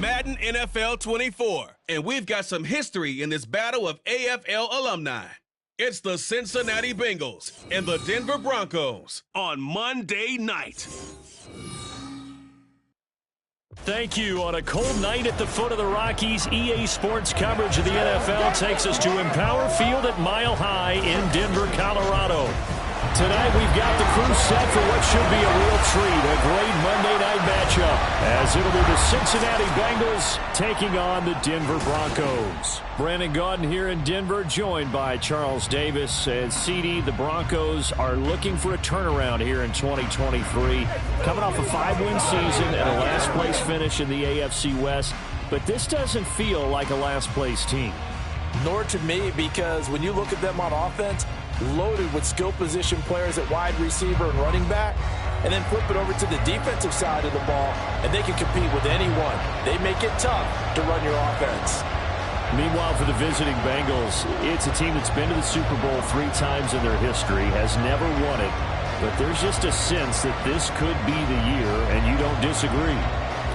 Madden NFL 24, and we've got some history in this battle of AFL alumni. It's the Cincinnati Bengals and the Denver Broncos on Monday night. Thank you. On a cold night at the foot of the Rockies, EA Sports coverage of the NFL takes us to Empower Field at Mile High in Denver, Colorado. Tonight we've got the crew set for what should be a real treat, a great Monday night matchup, as it'll be the Cincinnati Bengals taking on the Denver Broncos. Brandon Gaudin here in Denver, joined by Charles Davis. And CD, the Broncos are looking for a turnaround here in 2023, coming off a 5-win season and a last-place finish in the AFC West. But this doesn't feel like a last-place team. Nor to me, because when you look at them on offense, loaded with skill position players at wide receiver and running back, and then flip it over to the defensive side of the ball, and they can compete with anyone. They make it tough to run your offense. Meanwhile, for the visiting Bengals, it's a team that's been to the Super Bowl 3 times in their history, has never won it, but there's just a sense that this could be the year, and you don't disagree.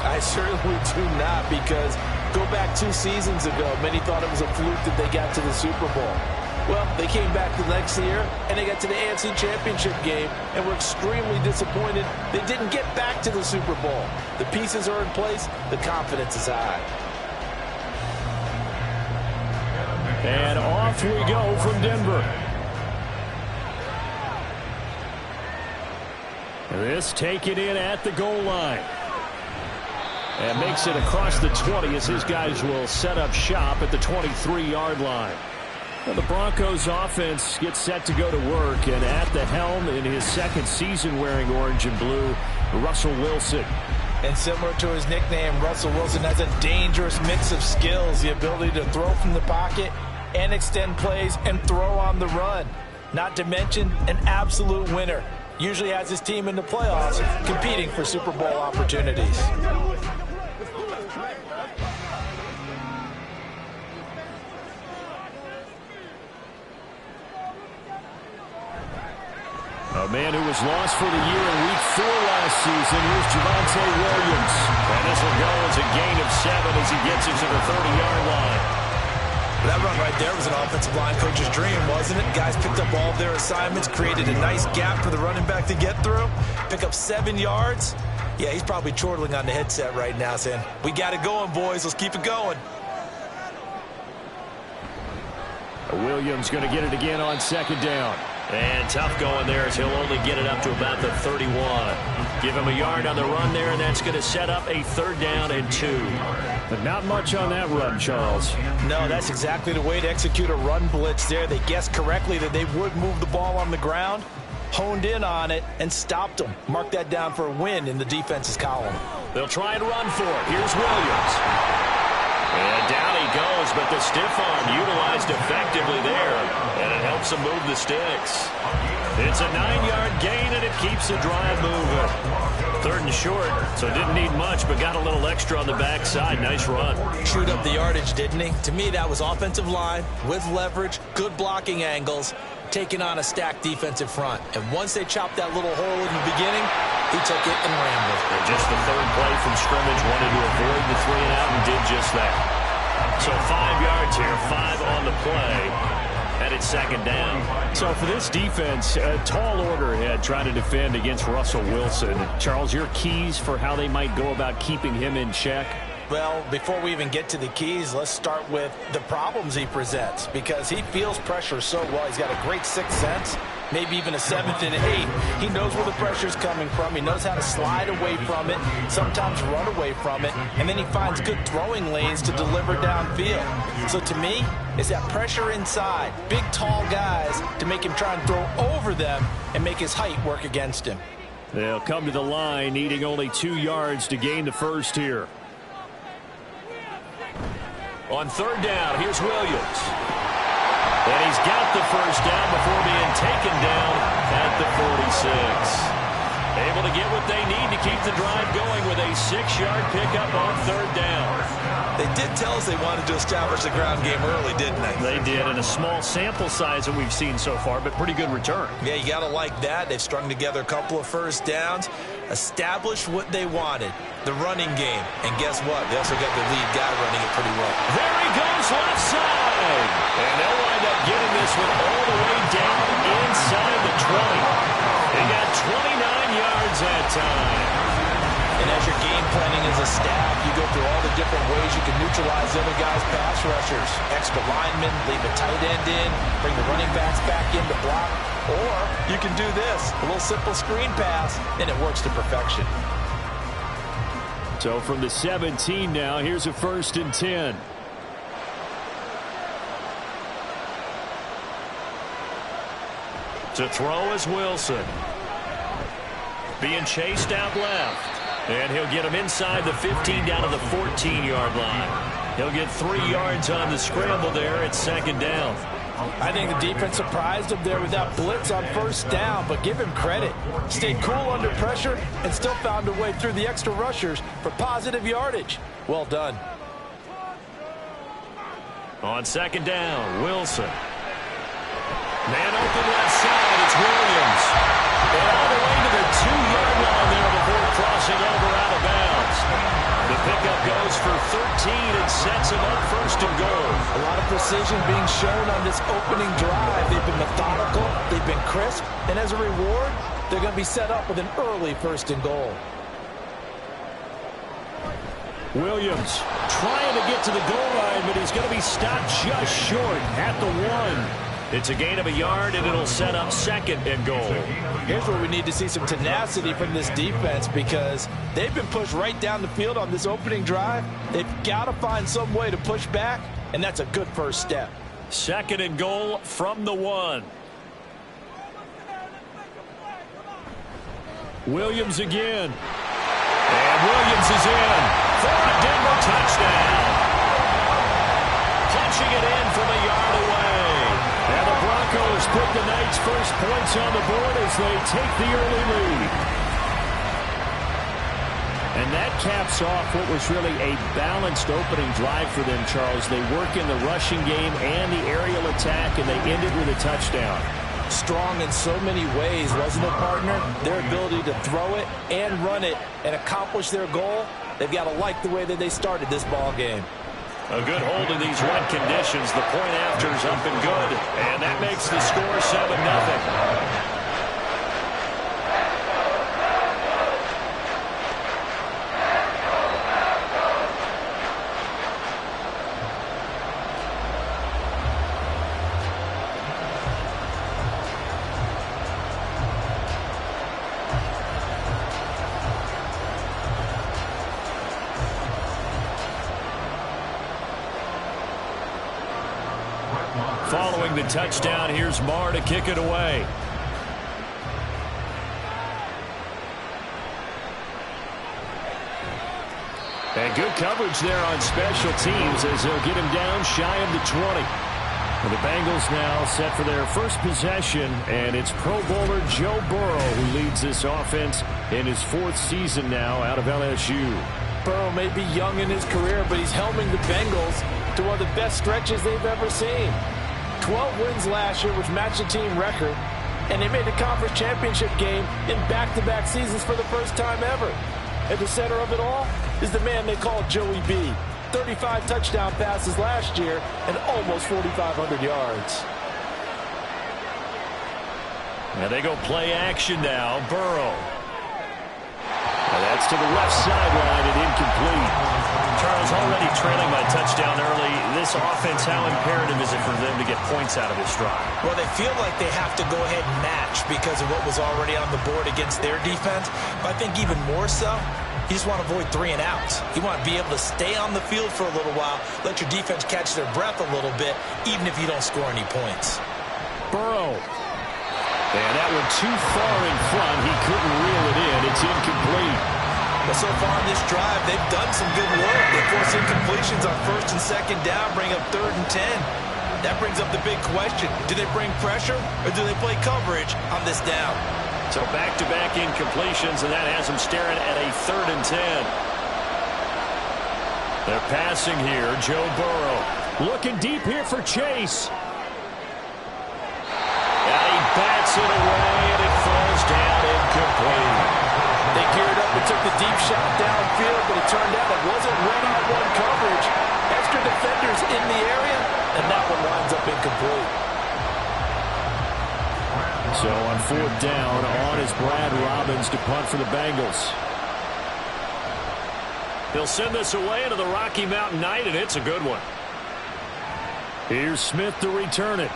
I certainly do not, because go back 2 seasons ago, many thought it was a fluke that they got to the Super Bowl. Well, they came back the next year, and they got to the AFC Championship game, and were extremely disappointed they didn't get back to the Super Bowl. The pieces are in place. The confidence is high. And off we go from Denver. This taken in at the goal line. And makes it across the 20 as his guys will set up shop at the 23-yard line. Well, the Broncos offense gets set to go to work, and at the helm in his second season wearing orange and blue, Russell Wilson. And similar to his nickname, Russell Wilson has a dangerous mix of skills, the ability to throw from the pocket and extend plays and throw on the run. Not to mention an absolute winner. Usually has his team in the playoffs competing for Super Bowl opportunities. A man who was lost for the year in Week 4 last season. Here's Javonte Williams. And this will go as a gain of 7 as he gets it to the 30-yard line. That run right there was an offensive line coach's dream, wasn't it? Guys picked up all of their assignments, created a nice gap for the running back to get through, pick up 7 yards. Yeah, he's probably chortling on the headset right now saying, we got it going, boys. Let's keep it going. Williams going to get it again on 2nd down. And tough going there as he'll only get it up to about the 31. Give him a yard on the run there, and that's going to set up a 3rd down and 2. But not much on that run, Charles. No, that's exactly the way to execute a run blitz there. They guessed correctly that they would move the ball on the ground, honed in on it, and stopped them. Mark that down for a win in the defense's column. They'll try and run for it. Here's Williams. And down he goes, but the stiff arm utilized effectively there, and it helps him move the sticks. It's a 9-yard gain, and it keeps the drive moving. 3rd and short, so didn't need much, but got a little extra on the backside. Nice run. Chewed up the yardage, didn't he? To me, that was offensive line with leverage, good blocking angles, taking on a stacked defensive front. And once they chopped that little hole in the beginning, he took it and ran with it. And just the 3rd play from scrimmage, wanted to avoid the 3 and out and did just that. So 5 yards here, 5 on the play. And it's 2nd down. So for this defense, a tall order ahead trying to defend against Russell Wilson. Charles, your keys for how they might go about keeping him in check? Well, before we even get to the keys, let's start with the problems he presents, because he feels pressure so well. He's got a great 6th sense, maybe even a 7th and 8th. He knows where the pressure's coming from. He knows how to slide away from it, sometimes run away from it, and then he finds good throwing lanes to deliver downfield. So to me, it's that pressure inside, big, tall guys to make him try and throw over them and make his height work against him. They'll come to the line, needing only 2 yards to gain the first here. On 3rd down, here's Williams. And he's got the first down before being taken down at the 46. Able to get what they need to keep the drive going with a 6-yard pickup on 3rd down. They did tell us they wanted to establish the ground game early, didn't they? They did, in a small sample size that we've seen so far, but pretty good return. Yeah, you got to like that. They've strung together a couple of first downs. established what they wanted, the running game. And guess what? They also got the lead guy running it pretty well. There he goes left side. And they'll wind up getting this one all the way down inside the 20. They got 29 yards that time. And as you're game planning as a staff, you go through all the different ways you can neutralize the other guys' pass rushers. Extra linemen, leave a tight end in, bring the running backs back in to block. Or you can do this, a little simple screen pass, and it works to perfection. So from the 17 now, here's a 1st and 10. To throw is Wilson. Being chased out left. And he'll get him inside the 15 down to the 14-yard line. He'll get 3 yards on the scramble there at 2nd down. I think the defense surprised him there with that blitz on 1st down, but give him credit. Stayed cool under pressure and still found a way through the extra rushers for positive yardage. Well done. On 2nd down, Wilson. Man open left side, it's Williams. And all the way to the 2-yard line there before crossing over out of bounds. The pickup goes for 13 and sets him up 1st and goal. A lot of precision being shown on this opening drive. They've been methodical, they've been crisp, and as a reward, they're going to be set up with an early 1st and goal. Williams trying to get to the goal line, but he's going to be stopped just short at the 1. It's a gain of a yard, and it'll set up 2nd and goal. Here's where we need to see some tenacity from this defense because they've been pushed right down the field on this opening drive. They've got to find some way to push back, and that's a good first step. 2nd and goal from the 1. Williams again. And Williams is in for a Denver touchdown. Punching it in from a yard away. And the Broncos put the night's first points on the board as they take the early lead. And that caps off what was really a balanced opening drive for them, Charles. They work in the rushing game and the aerial attack, and they ended with a touchdown. Strong in so many ways, wasn't it, partner? Their ability to throw it and run it and accomplish their goal, they've got to like the way that they started this ball game. A good hold in these wet conditions. The point after is up and good. And that makes the score 7-0. Following the touchdown, here's Marr to kick it away. And good coverage there on special teams as they'll get him down shy of the 20. And the Bengals now set for their first possession, and it's Pro Bowler Joe Burrow who leads this offense in his 4th season now out of LSU. Burrow may be young in his career, but he's helming the Bengals to one of the best stretches they've ever seen. 12 wins last year, which matched the team record, and they made the conference championship game in back-to-back seasons for the first time ever. At the center of it all is the man they call Joey B. 35 touchdown passes last year and almost 4,500 yards. And they go play action now. Burrow. And that's to the left sideline and incomplete. Charles, already trailing by touchdown early. This offense, how imperative is it for them to get points out of this drive? Well, they feel like they have to go ahead and match because of what was already on the board against their defense. But I think even more so, you just want to avoid 3 and outs. You want to be able to stay on the field for a little while, let your defense catch their breath a little bit, even if you don't score any points. Burrow. And that one too far in front. He couldn't reel it in. It's incomplete. But so far on this drive, they've done some good work. They force incompletions on 1st and 2nd down, bring up 3rd and 10. That brings up the big question. Do they bring pressure or do they play coverage on this down? So back-to-back incompletions, and that has them staring at a 3rd and 10. They're passing here. Joe Burrow looking deep here for Chase. And he bats it away, and it falls down incomplete. They gear took the deep shot downfield, but it turned out it wasn't one-on-one coverage. Extra defenders in the area, and that one winds up incomplete. So on 4th down, on is Brad Robbins to punt for the Bengals. He'll send this away into the Rocky Mountain night, and it's a good one. Here's Smith to return it.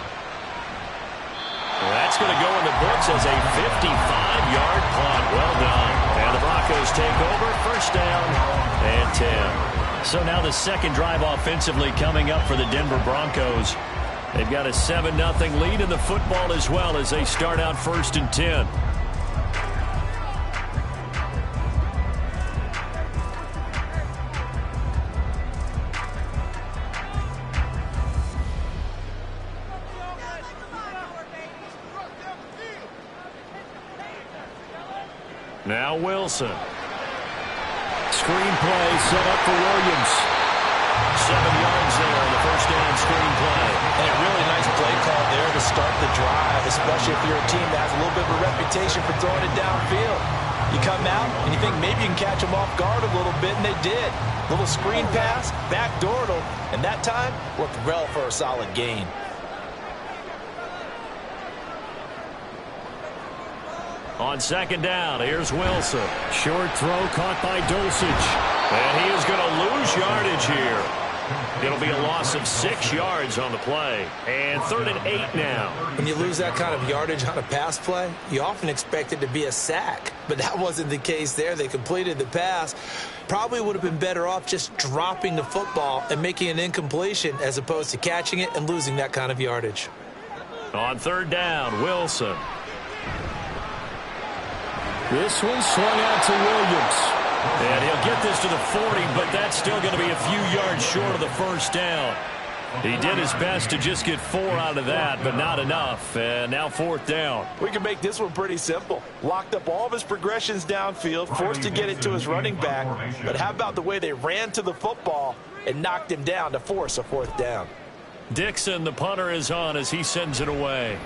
That's going to go in the books as a 55-yard punt. Well done. And the Broncos take over. 1st down and 10. So now the second drive offensively coming up for the Denver Broncos. They've got a 7-0 lead in the football as well as they start out 1st and 10. Now Wilson. Screen play set up for Williams. 7 yards there on the 1st down screen play. And a really nice play call there to start the drive, especially if you're a team that has a little bit of a reputation for throwing it downfield. You come out and you think maybe you can catch them off guard a little bit, and they did. Little screen pass, backdoored them, and that time worked well for a solid gain. On 2nd down, here's Wilson. Short throw caught by Dulcich. And he is going to lose yardage here. It'll be a loss of 6 yards on the play. And 3rd and 8 now. When you lose that kind of yardage on a pass play, you often expect it to be a sack. But that wasn't the case there. They completed the pass. Probably would have been better off just dropping the football and making an incompletion as opposed to catching it and losing that kind of yardage. On 3rd down, Wilson. This one swung out to Williams. And he'll get this to the 40, but that's still going to be a few yards short of the 1st down. He did his best to just get 4 out of that, but not enough. And now 4th down. We can make this one pretty simple. Locked up all of his progressions downfield, forced to get it to his running back. But how about the way they ran to the football and knocked him down to force a 4th down? Dixon, the punter, is on as he sends it away.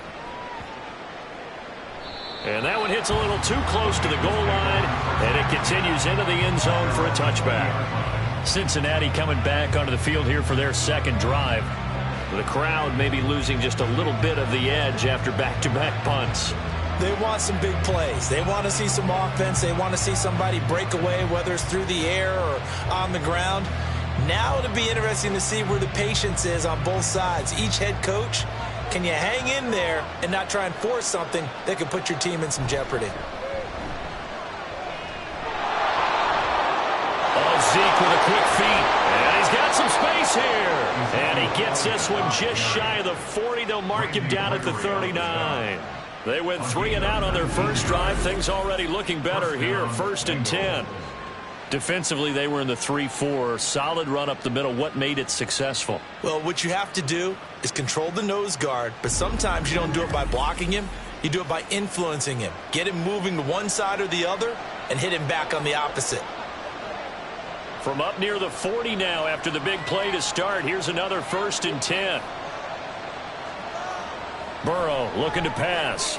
And that one hits a little too close to the goal line, and it continues into the end zone for a touchback. Cincinnati coming back onto the field here for their 2nd drive. The crowd may be losing just a little bit of the edge after back-to-back punts. They want some big plays. They want to see some offense. They want to see somebody break away, whether it's through the air or on the ground. Now it'll be interesting to see where the patience is on both sides. Each head coach, can you hang in there and not try and force something that could put your team in some jeopardy? Oh, Zeke with a quick feed. And he's got some space here. And he gets this one just shy of the 40. They'll mark him down at the 39. They went 3 and out on their first drive. Things already looking better here. 1st and 10. Defensively, they were in the 3-4. Solid run up the middle. What made it successful? Well, what you have to do is control the nose guard, but sometimes you don't do it by blocking him. You do it by influencing him. Get him moving to one side or the other and hit him back on the opposite. From up near the 40 now after the big play to start. Here's another 1st and 10. Burrow looking to pass.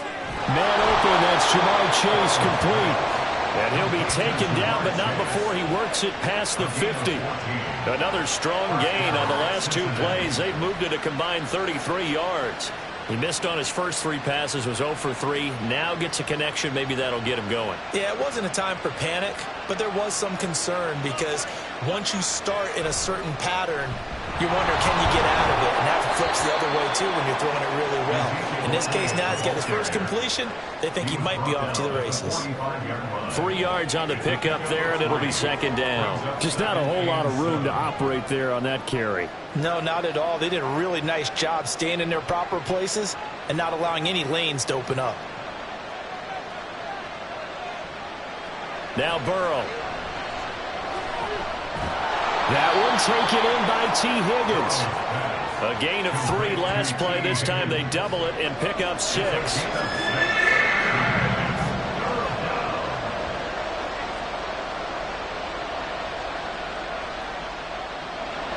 Man open, that's Jamar Chase complete. And he'll be taken down, but not before he works it past the 50. Another strong gain on the last 2 plays. They've moved it a combined 33 yards. He missed on his first 3 passes, was 0 for 3. Now gets a connection. Maybe that'll get him going. Yeah, it wasn't a time for panic, but there was some concern because once you start in a certain pattern, you wonder, can you get out of it? And that flips the other way, too, when you're throwing it really well. In this case, now he's got his first completion. They think he might be off to the races. 3 yards on the pickup there, and it'll be 2nd down. Just not a whole lot of room to operate there on that carry. No, not at all. They did a really nice job staying in their proper places and not allowing any lanes to open up. Now Burrow. That one taken in by T. Higgins. A gain of 3 last play. This time they double it and pick up 6.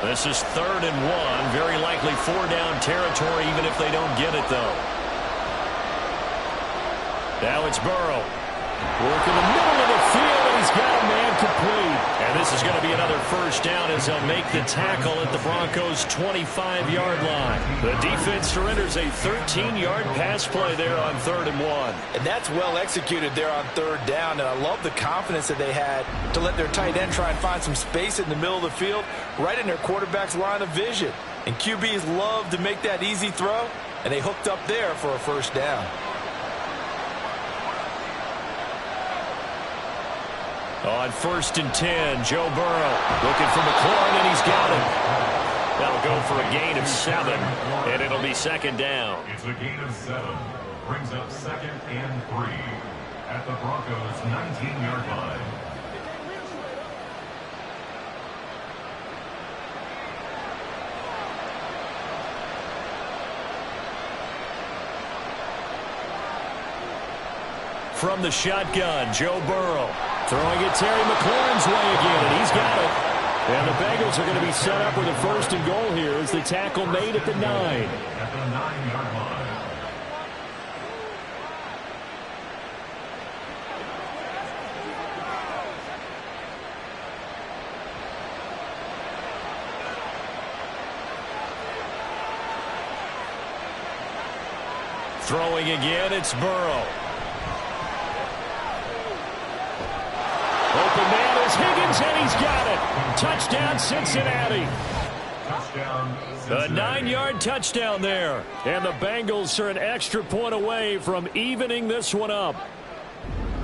This is 3rd and 1. Very likely 4-down territory, even if they don't get it, though. Now it's Burrow. Working the middle of the field, and he's got a man complete. And this is going to be another first down as they'll make the tackle at the Broncos' 25-yard line. The defense surrenders a 13-yard pass play there on 3rd and 1. And that's well executed there on 3rd down, and I love the confidence that they had to let their tight end try and find some space in the middle of the field, right in their quarterback's line of vision. And QBs love to make that easy throw, and they hooked up there for a first down. On 1st and 10, Joe Burrow looking for McLaurin, and he's got it. That'll go for a gain of 7, and it'll be 2nd down. It's a gain of 7. Brings up 2nd and 3 at the Broncos' 19-yard line. From the shotgun, Joe Burrow throwing it Terry McLaurin's way again, and he's got it. And the Bengals are going to be set up with a 1st and goal here as the tackle made at the 9. At the 9-yard line. Throwing again, it's Burrow. Open man is Higgins, and he's got it. Touchdown, Cincinnati. Touchdown, A Cincinnati. 9-yard touchdown there. And the Bengals are an extra point away from evening this one up.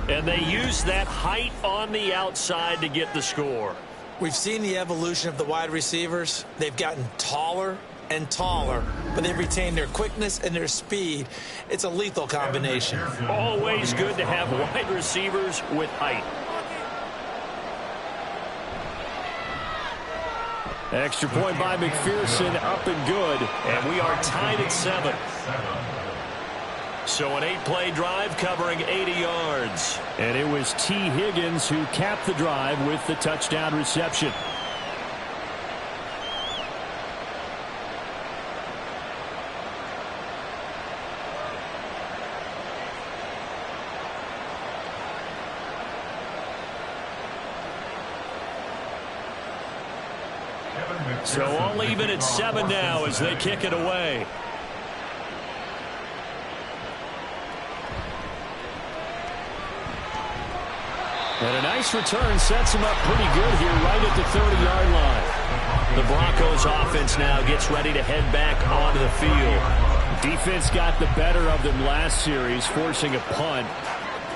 And they use that height on the outside to get the score. We've seen the evolution of the wide receivers. They've gotten taller and taller, but they've retained their quickness and their speed. It's a lethal combination. Always good to have wide receivers with height. Extra point by McPherson, up and good. And we are tied at 7. So an 8-play drive covering 80 yards. And it was T. Higgins who capped the drive with the touchdown reception. So all even at 7 now as they kick it away. And a nice return sets him up pretty good here right at the 30-yard line. The Broncos offense now gets ready to head back onto the field. Defense got the better of them last series, forcing a punt.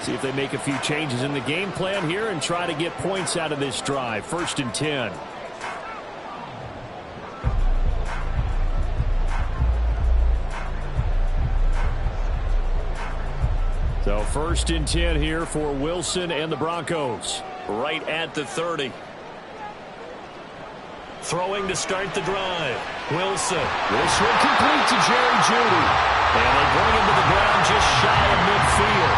See if they make a few changes in the game plan here and try to get points out of this drive. 1st and 10. So 1st and 10 here for Wilson and the Broncos. Right at the 30. Throwing to start the drive. Wilson. This one complete to Jerry Jeudy. And they bring him to the ground just shy of midfield.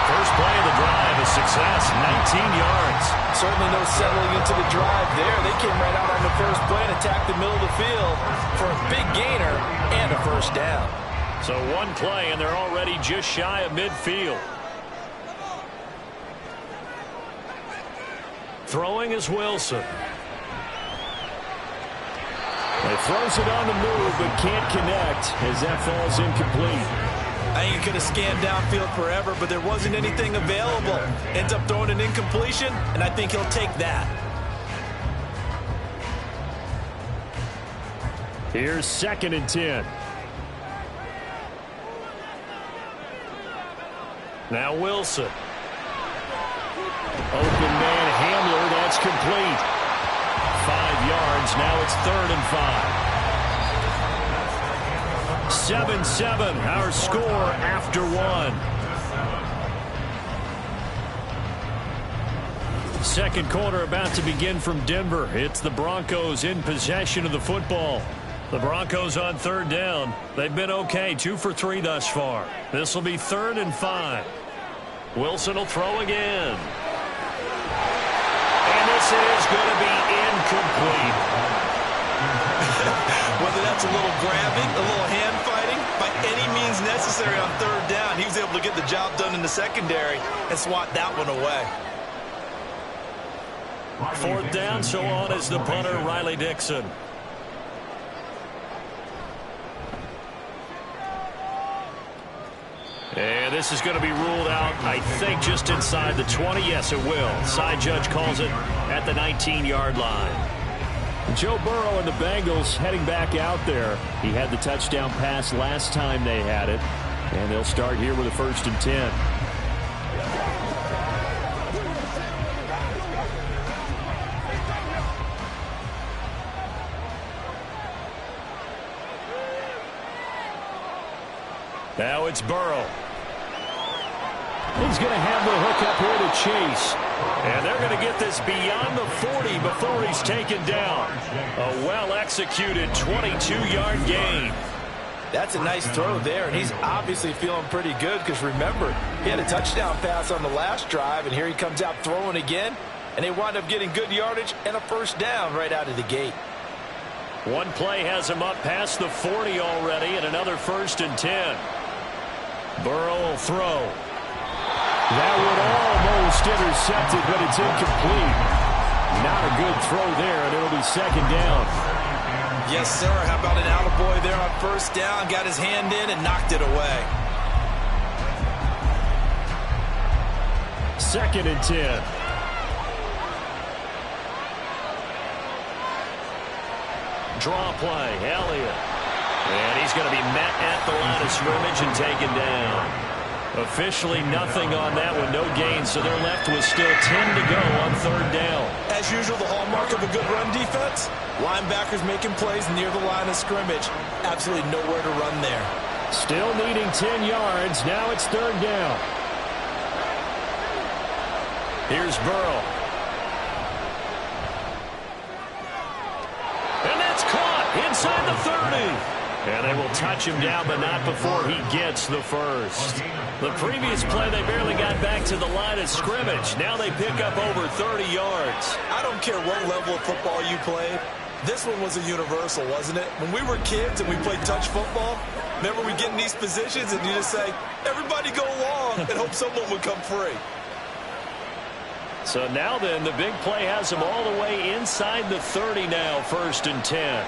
First play of the drive, a success, 19 yards. Certainly no settling into the drive there. They came right out on the first play and attacked the middle of the field for a big gainer and a first down. So one play, and they're already just shy of midfield. Throwing is Wilson. He throws it on the move, but can't connect as that falls incomplete. I think he could have scanned downfield forever, but there wasn't anything available. Ends up throwing an incompletion, and I think he'll take that. Here's 2nd and 10. Now Wilson. Open man Hamler, that's complete. 5 yards, now it's 3rd and 5. 7-7, our score after 1. Second quarter about to begin from Denver. It's the Broncos in possession of the football. The Broncos on 3rd down. They've been okay, 2 for 3 thus far. This will be 3rd and 5. Wilson will throw again. And this is going to be incomplete. Whether that's a little grabbing, a little hand fighting, by any means was necessary on third down. He was able to get the job done in the secondary and swat that one away. Fourth down, so on is the punter, Riley Dixon. And this is going to be ruled out, I think, just inside the 20. Yes, it will. Side judge calls it at the 19-yard line. Joe Burrow and the Bengals heading back out there. He had the touchdown pass last time they had it. And they'll start here with a 1st and 10. Now it's Burrow. He's going to have the hook up here to Chase. And they're going to get this beyond the 40 before he's taken down. A well-executed 22-yard gain. That's a nice throw there, and he's obviously feeling pretty good because, remember, he had a touchdown pass on the last drive, and here he comes out throwing again, and they wind up getting good yardage and a 1st down right out of the gate. One play has him up past the 40 already, and another 1st and 10. Burrow will throw. That would almost intercepted, but it's incomplete. Not a good throw there, and it'll be 2nd down. Yes, sir. How about an attaboy there on 1st down? Got his hand in and knocked it away. 2nd and 10. Draw play, Elliott. And he's going to be met at the line of scrimmage and taken down. Officially nothing on that one, no gain, so they're left with still 10 to go on 3rd down. As usual, the hallmark of a good run defense, linebackers making plays near the line of scrimmage. Absolutely nowhere to run there. Still needing 10 yards, now it's 3rd down. Here's Burrow. And that's caught inside the 30. And they will touch him down, but not before he gets the 1st. The previous play, they barely got back to the line of scrimmage. Now they pick up over 30 yards. I don't care what level of football you played. This one was a universal, wasn't it? When we were kids and we played touch football, remember we get in these positions and you just say, everybody go along, and hope someone would come free. So now then, the big play has him all the way inside the 30 now, 1st and 10.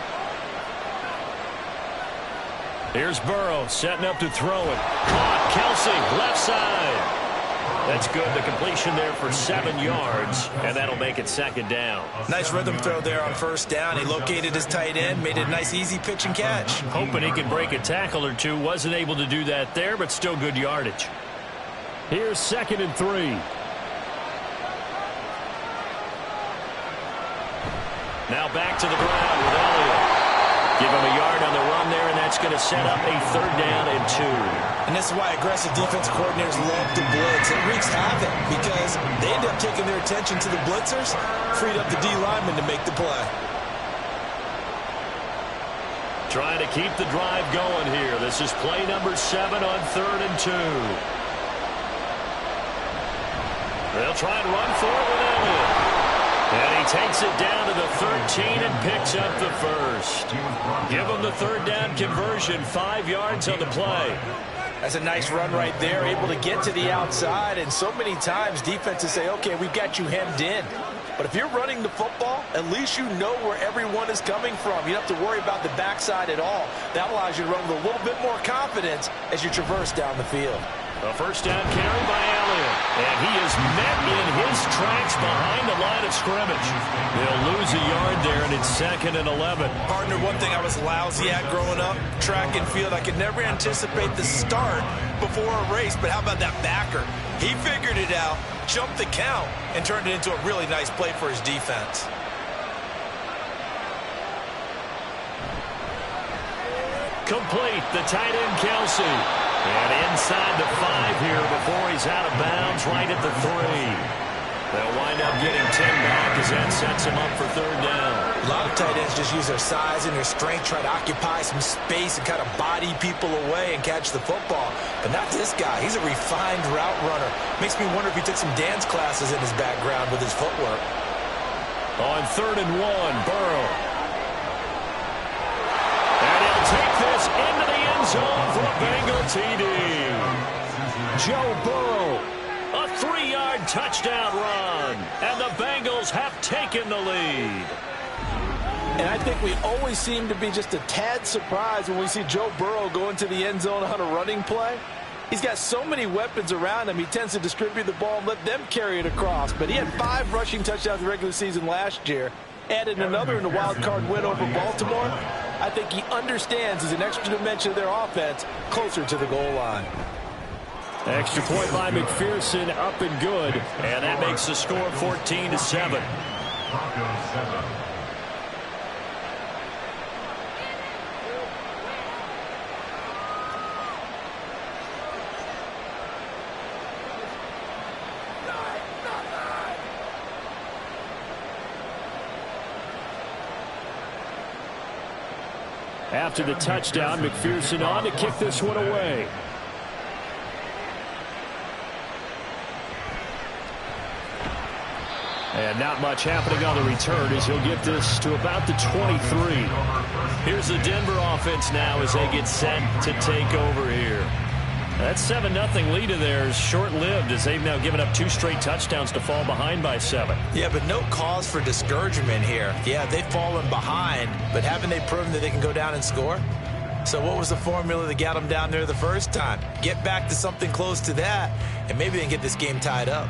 Here's Burrow setting up to throw it. Caught. Kelsey, left side. That's good. The completion there for 7 yards, and that'll make it 2nd down. Nice rhythm throw there on 1st down. He located his tight end, made it a nice easy pitch and catch. Hoping he could break a tackle or two. Wasn't able to do that there, but still good yardage. Here's 2nd and 3. Now back to the ground with Elliott. Give him a yard on the run there, and that's going to set up a 3rd down and 2. And this is why aggressive defensive coordinators love to blitz. It wreaks havoc because they end up taking their attention to the blitzers, freed up the D lineman to make the play. Trying to keep the drive going here. This is play number 7 on 3rd and 2. They'll try and run for it with Elliott. And he takes it down to the 13 and picks up the 1st. Give him the 3rd down conversion, 5 yards on the play. That's a nice run right there, able to get to the outside. And so many times defenses say, okay, we've got you hemmed in. But if you're running the football, at least you know where everyone is coming from. You don't have to worry about the backside at all. That allows you to run with a little bit more confidence as you traverse down the field. A 1st down carry by Elliott. And he is met in his tracks behind the line of scrimmage. They'll lose a yard there, and it's 2nd and 11. Partner, one thing I was lousy at growing up, track and field, I could never anticipate the start before a race. But how about that backer? He figured it out, jumped the count, and turned it into a really nice play for his defense. Complete, the tight end, Kelsey. And inside the 5 here before he's out of bounds, right at the 3. They'll wind up getting 10 back as that sets him up for 3rd down. A lot of tight ends just use their size and their strength, try to occupy some space and kind of body people away and catch the football. But not this guy. He's a refined route runner. Makes me wonder if he took some dance classes in his background with his footwork. On 3rd and 1, Burrow. And he'll take this into the end zone for a Bengal TD. Joe Burrow, a 3-yard touchdown run, and the Bengals have taken the lead. And I think we always seem to be just a tad surprised when we see Joe Burrow go into the end zone on a running play. He's got so many weapons around him, he tends to distribute the ball and let them carry it across. But he had 5 rushing touchdowns in the regular season last year, added another in the wild card win over Baltimore. I think he understands he's an extra dimension of their offense closer to the goal line. Extra point by McPherson, up and good. And that makes the score 14-7. Broncos 7. After the touchdown, McPherson on to kick this one away. And not much happening on the return as he'll get this to about the 23. Here's the Denver offense now as they get set to take over here. That 7-0 lead of theirs short-lived as they've now given up 2 straight touchdowns to fall behind by 7. Yeah, but no cause for discouragement here. Yeah, they've fallen behind, but haven't they proven that they can go down and score? So what was the formula that got them down there the first time? Get back to something close to that, and maybe they can get this game tied up.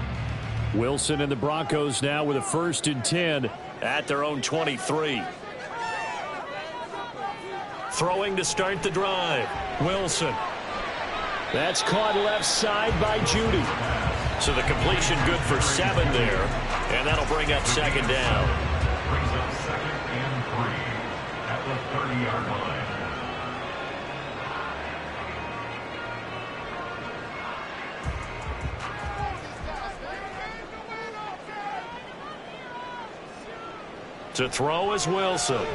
Wilson and the Broncos now with a 1st and 10 at their own 23. Throwing to start the drive. Wilson. That's caught left side by Judy. So the completion good for 7 there. And that'll bring up 2nd down. Brings up 2nd and 3 at the 30-yard line. To throw is Wilson.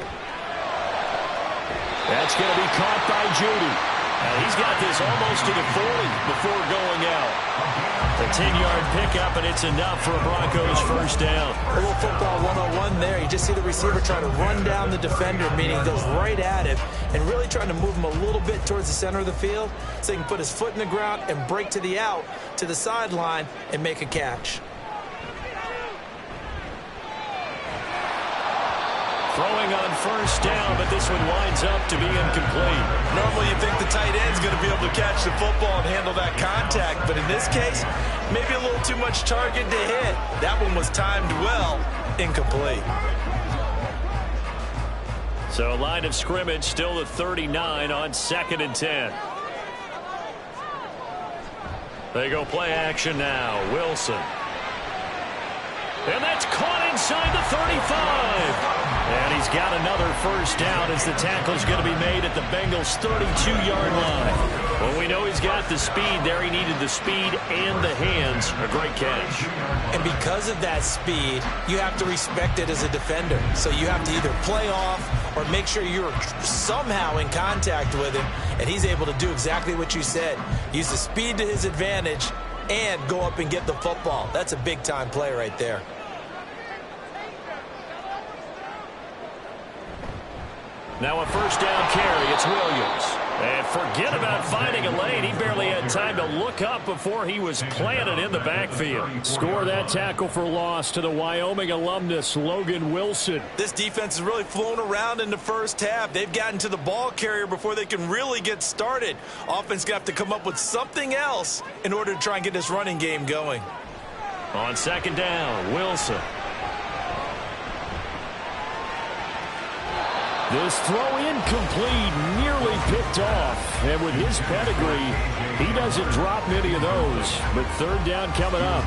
That's going to be caught by Judy. And he's got this almost to the 40 before going out. A 10-yard pickup, and it's enough for a Broncos 1st down. A little football 101 there. You just see the receiver trying to run down the defender, meaning he goes right at him, and really trying to move him a little bit towards the center of the field so he can put his foot in the ground and break to the out, to the sideline, and make a catch. Throwing on 1st down, but this one winds up to be incomplete. Normally you think the tight end's going to be able to catch the football and handle that contact, but in this case, maybe a little too much target to hit. That one was timed well, incomplete. So line of scrimmage still at 39 on 2nd and 10. They go play action now. Wilson. And that's caught inside the 35. And he's got another 1st down as the tackle's going to be made at the Bengals' 32-yard line. Well, we know he's got the speed there. He needed the speed and the hands. A great catch. And because of that speed, you have to respect it as a defender. So you have to either play off or make sure you're somehow in contact with him. And he's able to do exactly what you said. Use the speed to his advantage and go up and get the football. That's a big-time play right there. Now a 1st down carry. It's Williams. And forget about finding a lane. He barely had time to look up before he was planted in the backfield. Score that tackle for loss to the Wyoming alumnus, Logan Wilson. This defense has really flown around in the first half. They've gotten to the ball carrier before they can really get started. Offense got to come up with something else in order to try and get this running game going. On 2nd down, Wilson. This throw incomplete, nearly picked off. And with his pedigree, he doesn't drop many of those. But 3rd down coming up.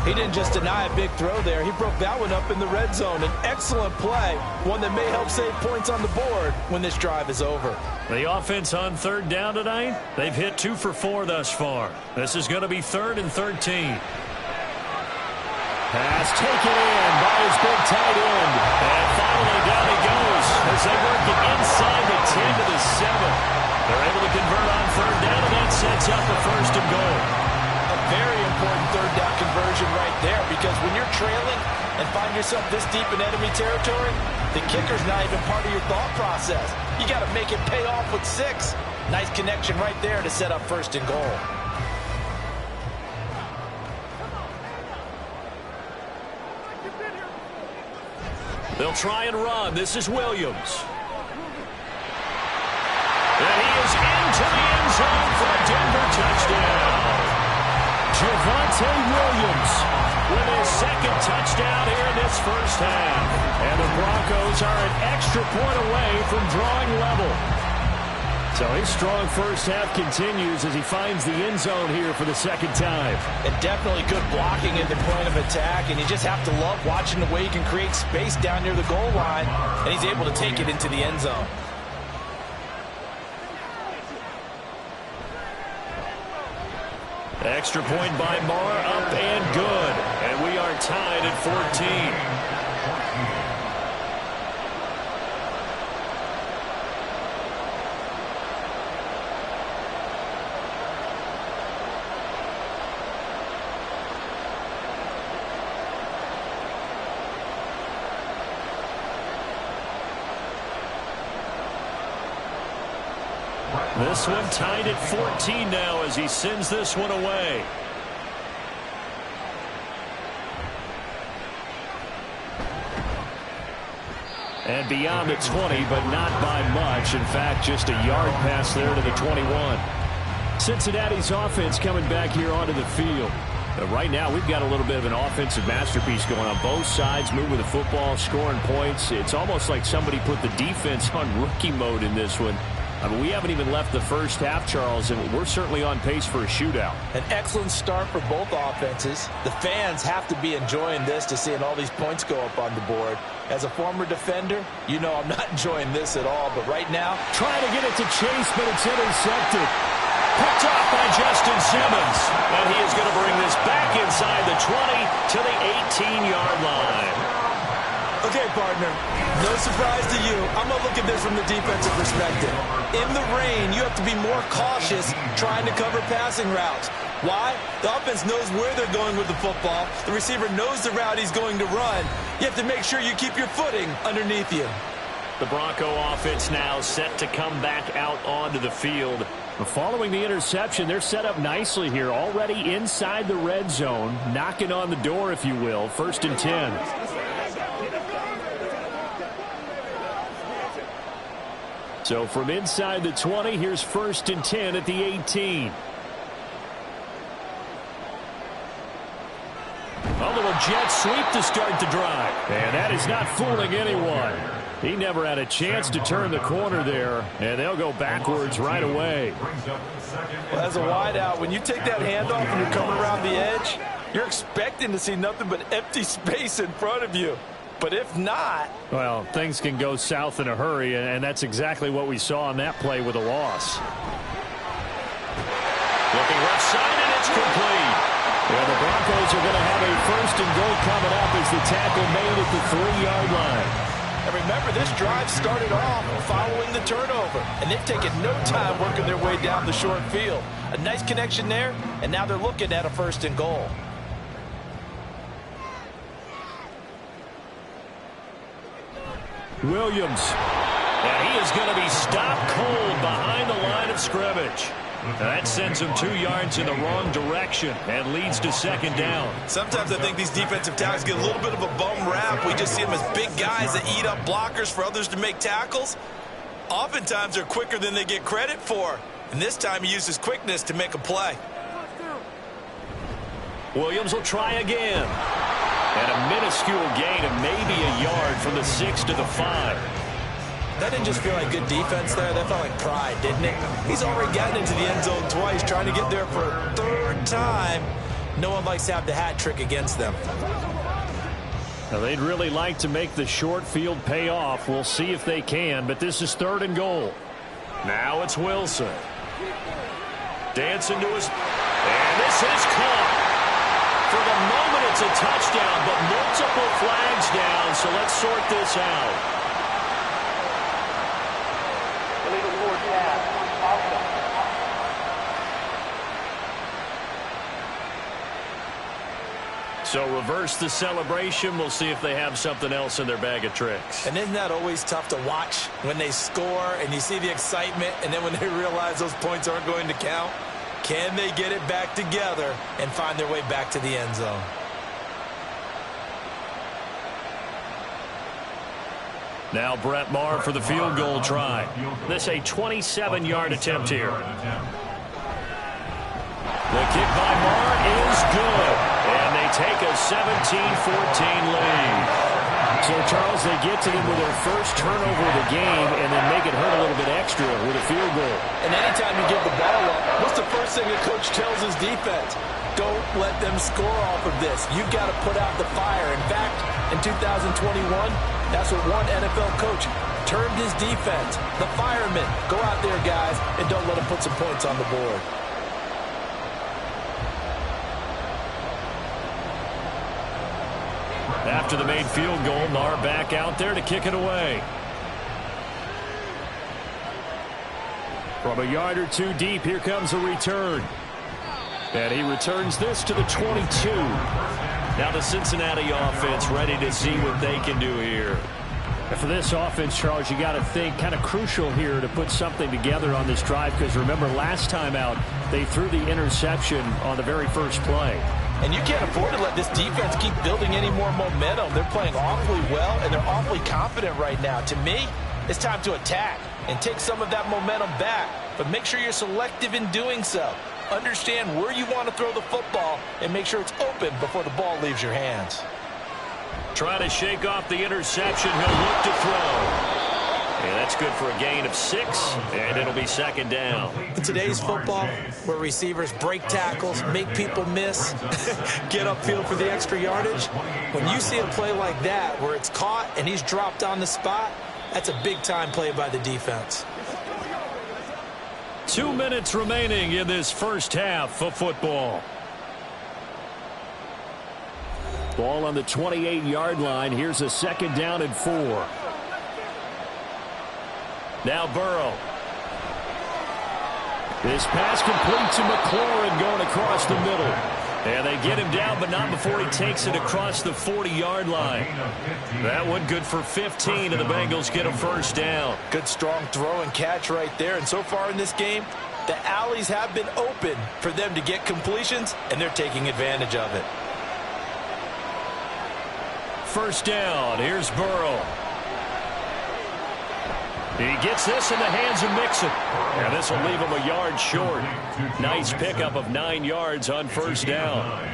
He didn't just deny a big throw there. He broke that one up in the red zone. An excellent play, one that may help save points on the board when this drive is over. The offense on 3rd down tonight, they've hit 2 for 4 thus far. This is going to be 3rd and 13. Pass taken in by his big tight end. And finally down he goes as they work it inside the 10 to the 7. They're able to convert on 3rd down, and that sets up a 1st and goal. A very important 3rd down conversion right there, because when you're trailing and find yourself this deep in enemy territory, The kicker's not even part of your thought process. You got to make it pay off with 6. Nice connection right there to set up 1st and goal. They'll try and run. This is Williams. And he is into the end zone for a Denver touchdown. Javonte Williams with his 2nd touchdown here in this first half. And the Broncos are an extra point away from drawing level. So his strong first half continues as he finds the end zone here for the 2nd time. And definitely good blocking in the point of attack, and you just have to love watching the way he can create space down near the goal line, and he's able to take it into the end zone. Extra point by Marr, up and good. And we are tied at 14. This one tied at 14 now as he sends this one away. And beyond the 20, but not by much. In fact, just a yard pass there to the 21. Cincinnati's offense coming back here onto the field. Right now, we've got a little bit of an offensive masterpiece going on both sides, moving the football, scoring points. It's almost like somebody put the defense on rookie mode in this one. I mean, we haven't even left the first half, Charles, and we're certainly on pace for a shootout. An excellent start for both offenses. The fans have to be enjoying this to seeing all these points go up on the board. As a former defender, you know I'm not enjoying this at all, but right now, trying to get it to Chase, but it's intercepted. Picked off by Justin Simmons, and he is going to bring this back inside the 20 to the 18-yard line. Okay, partner, no surprise to you. I'm going to look at this from the defensive perspective. In the rain, you have to be more cautious trying to cover passing routes. Why? The offense knows where they're going with the football. The receiver knows the route he's going to run. You have to make sure you keep your footing underneath you. The Bronco offense now set to come back out onto the field. Following the interception, they're set up nicely here, already inside the red zone, knocking on the door, if you will. 1st and 10. So from inside the 20, here's 1st and 10 at the 18. A little jet sweep to start the drive. And that is not fooling anyone. He never had a chance to turn the corner there, and they'll go backwards right away. Well, as a wideout, when you take that handoff and you're coming around the edge, you're expecting to see nothing but empty space in front of you. But if not... well, things can go south in a hurry, and that's exactly what we saw on that play with a loss. Looking left side, and it's complete. Yeah, the Broncos are going to have a 1st and goal coming up as the tackle made at the 3-yard line. And remember, this drive started off following the turnover, and they've taken no time working their way down the short field. A nice connection there, and now they're looking at a 1st and goal. Williams. And he is going to be stopped cold behind the line of scrimmage. That sends him 2 yards in the wrong direction and leads to 2nd down. Sometimes I think these defensive tackles get a little bit of a bum rap. We just see them as big guys that eat up blockers for others to make tackles. Oftentimes they're quicker than they get credit for. And this time he uses quickness to make a play. Williams will try again. And a minuscule gain of maybe a yard from the 6 to the 5. That didn't just feel like good defense there. That felt like pride, didn't it? He's already gotten into the end zone twice, trying to get there for a 3rd time. No one likes to have the hat trick against them. Now, they'd really like to make the short field pay off. We'll see if they can, but this is 3rd and goal. Now it's Wilson. Dancing to his... and this is caught. For the moment, it's a touchdown, but multiple flags down, so let's sort this out. So reverse the celebration. We'll see if they have something else in their bag of tricks. And isn't that always tough to watch when they score and you see the excitement, and then when they realize those points aren't going to count? Can they get it back together and find their way back to the end zone? Now Brett Maher for the field goal try. This a 27-yard attempt here. The kick by Maher is good. And they take a 17-14 lead. So, Charles, they get to them with their first turnover of the game and then make it hurt a little bit extra with a field goal. And anytime you give the ball up, what's the first thing a coach tells his defense? Don't let them score off of this. You've got to put out the fire. In fact, in 2021, that's what one NFL coach termed his defense. The firemen. Go out there, guys, and don't let them put some points on the board. After the made field goal, Maher back out there to kick it away. From a yard or two deep, here comes a return. And he returns this to the 22. Now the Cincinnati offense ready to see what they can do here. And for this offense, Charles, you got to think kind of crucial here to put something together on this drive, because remember last time out, they threw the interception on the very first play. And you can't afford to let this defense keep building any more momentum. They're playing awfully well, and they're awfully confident right now. To me, it's time to attack and take some of that momentum back. But make sure you're selective in doing so. Understand where you want to throw the football and make sure it's open before the ball leaves your hands. Trying to shake off the interception. He'll look to throw. Yeah, that's good for a gain of 6, and it'll be second down. In today's football, where receivers break tackles, make people miss, get upfield for the extra yardage, when you see a play like that where it's caught and he's dropped on the spot, that's a big-time play by the defense. 2 minutes remaining in this first half of football. Ball on the 28-yard line. Here's a second down and 4. Now Burrow. This pass complete to McLaurin going across the middle. And they get him down, but not before he takes it across the 40-yard line. That one good for 15, and the Bengals get a first down. Good strong throw and catch right there. And so far in this game, the alleys have been open for them to get completions, and they're taking advantage of it. First down. Here's Burrow. He gets this in the hands of Mixon. And this will leave him a yard short. Nice pickup of 9 yards on first down.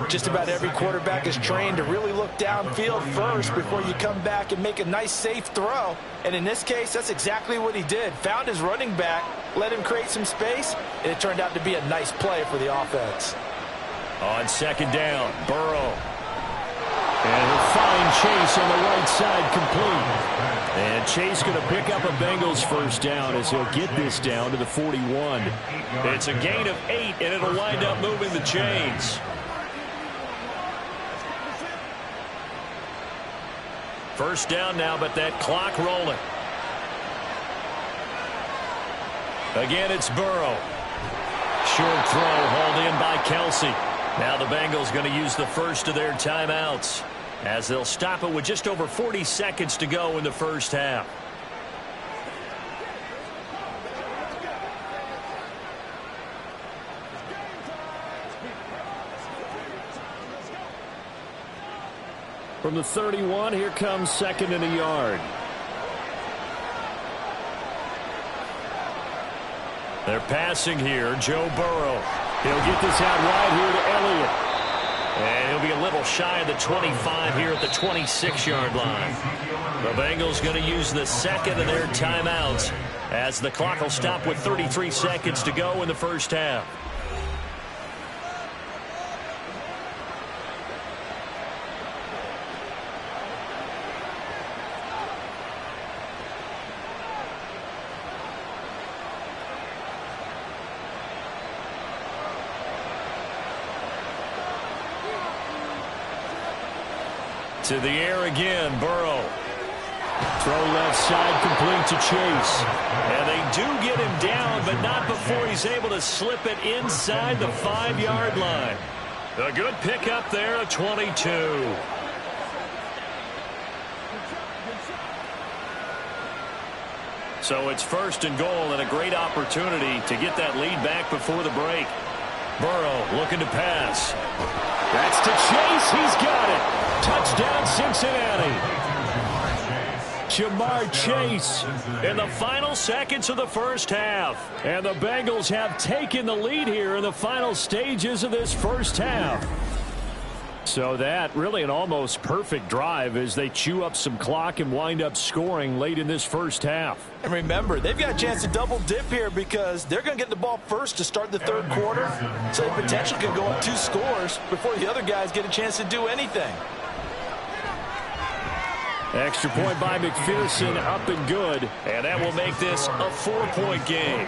Just about every quarterback is trained to really look downfield first before you come back and make a nice, safe throw. And in this case, that's exactly what he did. Found his running back, let him create some space, and it turned out to be a nice play for the offense. On second down, Burrow. And he'll find Chase on the right side complete. And Chase going to pick up a Bengals first down as he'll get this down to the 41. It's a gain of 8, and it'll wind up moving the chains. First down now, but that clock rolling. Again, it's Burrow. Short throw hauled in by Kelsey. Now the Bengals going to use the first of their timeouts, as they'll stop it with just over 40 seconds to go in the first half. From the 31, here comes second and a yard. They're passing here. Joe Burrow. He'll get this out wide here to Elliott. And he'll be a little shy of the 25 here at the 26-yard line. The Bengals going to use the second of their timeouts as the clock will stop with 33 seconds to go in the first half. To the air again, Burrow. Throw left side complete to Chase. And they do get him down, but not before he's able to slip it inside the 5-yard line. A good pickup there at 22. So it's 1st and goal and a great opportunity to get that lead back before the break. Burrow looking to pass. That's to Chase. He's got it. Touchdown, Cincinnati. Jamar Chase in the final seconds of the first half. And the Bengals have taken the lead here in the final stages of this first half. So that really an almost perfect drive as they chew up some clock and wind up scoring late in this first half. And remember, they've got a chance to double dip here because they're going to get the ball first to start the third quarter. So they potentially could go up 2 scores before the other guys get a chance to do anything. Extra point by McPherson, up and good. And that will make this a 4-point game.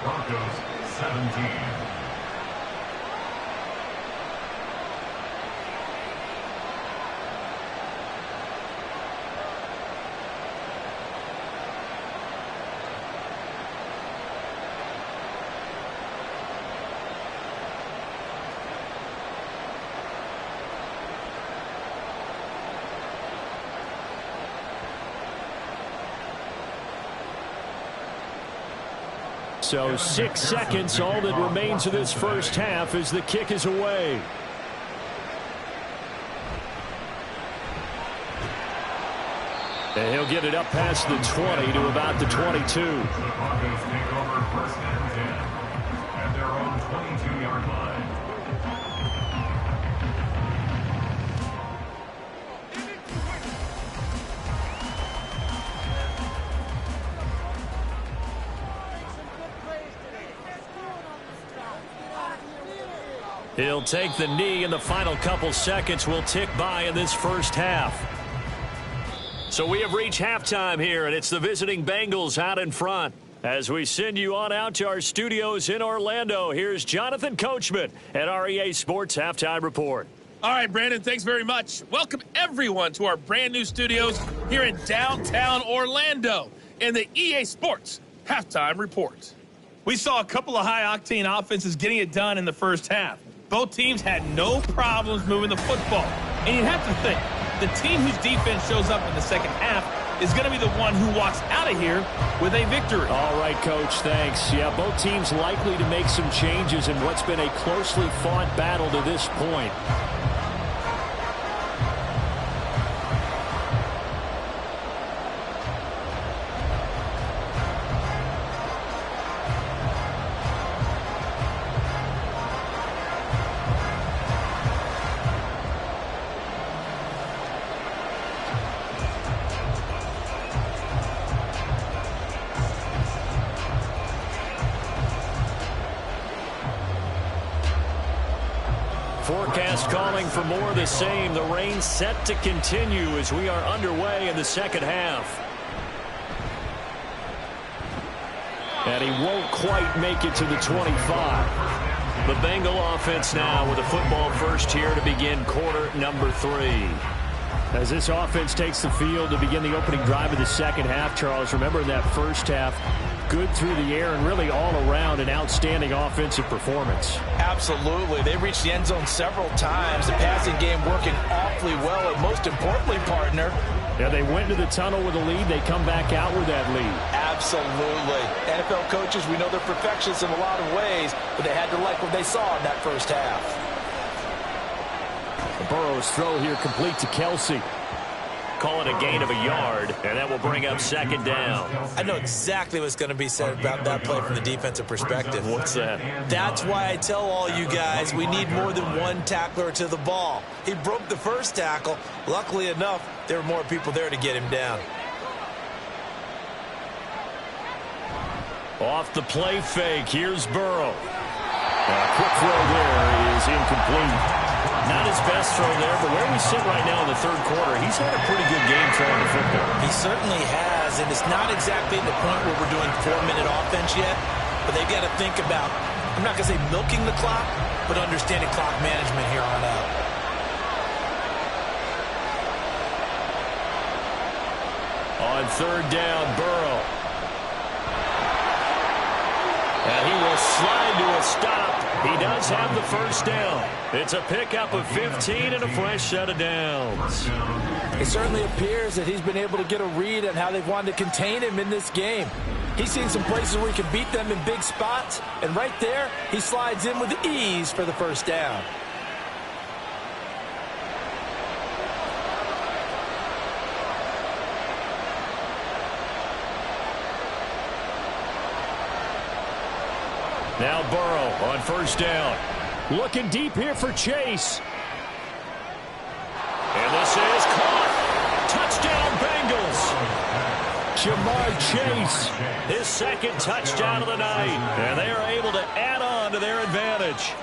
Broncos 17. So 6 seconds, all that remains of this first half as the kick is away. And he'll get it up past the 20 to about the 22. The Broncos take over 1st and 10 at their own 22-yard line. He'll take the knee, and the final couple seconds will tick by in this first half. So we have reached halftime here, and it's the visiting Bengals out in front. As we send you on out to our studios in Orlando, here's Jonathan Coachman at our EA Sports Halftime Report. All right, Brandon, thanks very much. Welcome, everyone, to our brand-new studios here in downtown Orlando in the EA Sports Halftime Report. We saw a couple of high-octane offenses getting it done in the first half. Both teams had no problems moving the football. And you have to think, the team whose defense shows up in the second half is going to be the one who walks out of here with a victory. All right, Coach, thanks. Yeah, both teams likely to make some changes in what's been a closely fought battle to this point. Forecast calling for more of the same. The rain set to continue as we are underway in the second half. And he won't quite make it to the 25. The Bengal offense now with a football first here to begin quarter number 3. As this offense takes the field to begin the opening drive of the second half, Charles, remember in that first half, good through the air and really all around an outstanding offensive performance. Absolutely. They reached the end zone several times. The passing game working awfully well. And most importantly, partner, yeah, they went into the tunnel with a lead. They come back out with that lead. Absolutely. NFL coaches, we know they're perfectionists in a lot of ways, but they had to like what they saw in that first half. Burrow's throw here complete to Kelsey. Call it a gain of a yard, and that will bring up second down. I know exactly what's going to be said about that play from the defensive perspective. What's that? That's why I tell all you guys we need more than one tackler to the ball. He broke the first tackle. Luckily enough, there were more people there to get him down. Off the play fake, here's Burrow. Quick throw there is incomplete. Not his best throw there, but where we sit right now in the third quarter, he's had a pretty good game throwing the football. He certainly has, and it's not exactly the point where we're doing 4-minute offense yet, but they've got to think about, I'm not going to say milking the clock, but understanding clock management here on out. On third down, Burrow. And he will slide to a stop. He does have the first down. It's a pickup of 15 and a fresh set of downs. It certainly appears that he's been able to get a read on how they've wanted to contain him in this game. He's seen some places where he can beat them in big spots, and right there, he slides in with ease for the first down. Now Burrow on first down. Looking deep here for Chase. And this is caught. Touchdown Bengals. Jamar Chase, his second touchdown of the night. And they are able to add on to their advantage.